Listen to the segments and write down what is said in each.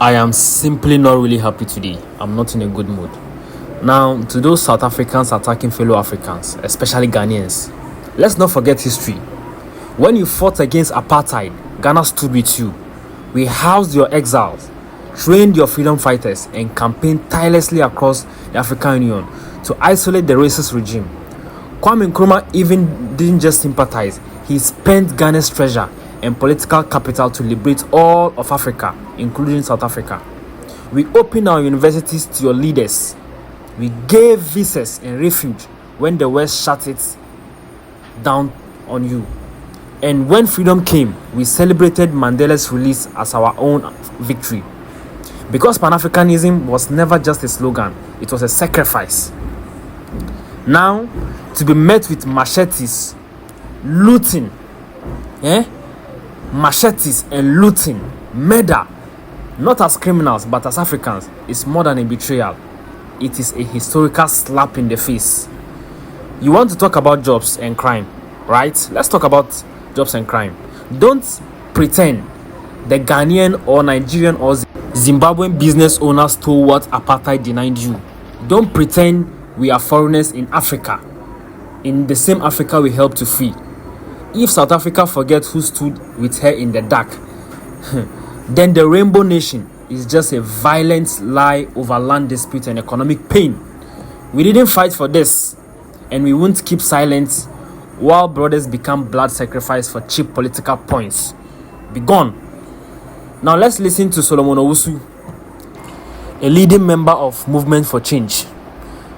I am simply not really happy today. I'm not in a good mood. Now, to those South Africans attacking fellow Africans, especially Ghanaians, let's not forget history. When you fought against apartheid, Ghana stood with you. We housed your exiles, trained your freedom fighters, and campaigned tirelessly across the African Union to isolate the racist regime. Kwame Nkrumah even didn't just sympathize, he spent Ghana's treasure and political capital to liberate all of Africa, including South Africa. We opened our universities to your leaders. We gave visas and refuge when the West shut it down on you. And when freedom came, we celebrated Mandela's release as our own victory. Because Pan-Africanism was never just a slogan, it was a sacrifice. Now, to be met with machetes, looting, machetes and looting, murder, not as criminals but as Africans, is more than a betrayal. It is a historical slap in the face. You want to talk about jobs and crime, right? Let's talk about jobs and crime. Don't pretend the Ghanaian or Nigerian or Zimbabwean business owners stole what apartheid denied you. Don't pretend we are foreigners in Africa, in the same Africa we helped to free. If South Africa forgets who stood with her in the dark, then the Rainbow Nation is just a violent lie over land dispute and economic pain. We didn't fight for this, and we won't keep silent while brothers become blood sacrifice for cheap political points. Be gone. Now let's listen to Solomon Owusu, a leading member of Movement for Change.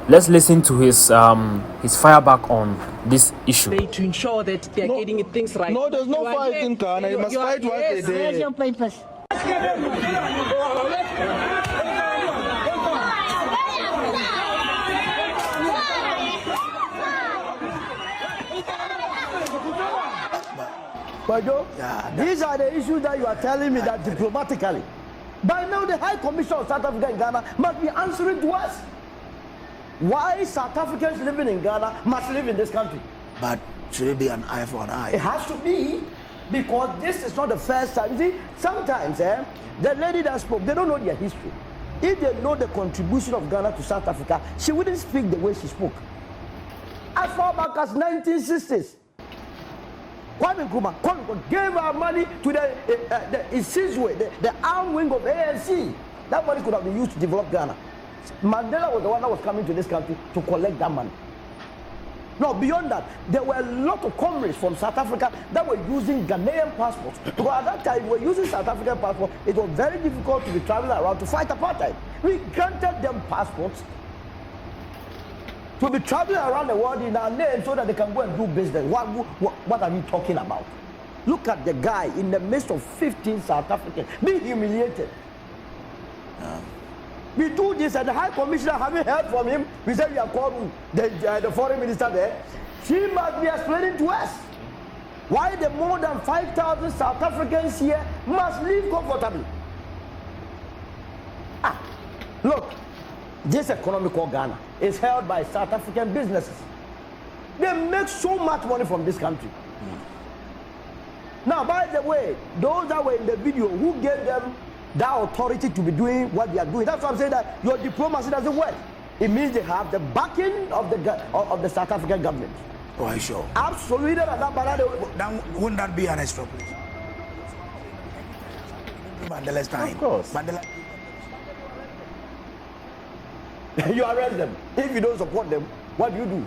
Let's listen to his fireback on this issue. To ensure that they're getting things right. No, there's no fight in Ghana. You must fight what they did. Where's your papers? But these are the issues that you are telling me that diplomatically. By now, the High Commission of South Africa and Ghana must be answering to us. Why South Africans living in Ghana must live in this country? But should it be an eye for an eye? It has to be, because this is not the first time. See, sometimes the lady that spoke, they don't know their history. If they know the contribution of Ghana to South Africa, she wouldn't speak the way she spoke. As far back as 1960s, Kwame Nkrumah gave our money to the Isizwe, the arm wing of ANC. That money could have been used to develop Ghana. Mandela was the one that was coming to this country to collect that money. No, beyond that, there were a lot of comrades from South Africa that were using Ghanaian passports. Because at that time, we were using South African passports. It was very difficult to be traveling around to fight apartheid. We granted them passports to be traveling around the world in our name so that they can go and do business. What are we talking about? Look at the guy in the midst of 15 South Africans being humiliated. We do this, and the High Commissioner, having heard from him, we said we are called the foreign minister there. She must be explaining to us why the more than 5,000 South Africans here must live comfortably. Look, this economic Ghana is held by South African businesses. They make so much money from this country. Now, by the way, those that were in the video, who gave them that authority to be doing what they are doing? That's why I'm saying that your diplomacy doesn't work. It means they have the backing of the South African government. Oh, are you sure? Absolutely. Then wouldn't that be an extra place? Mandela's time. Of course. Mandela. You arrest them. If you don't support them, what do you do?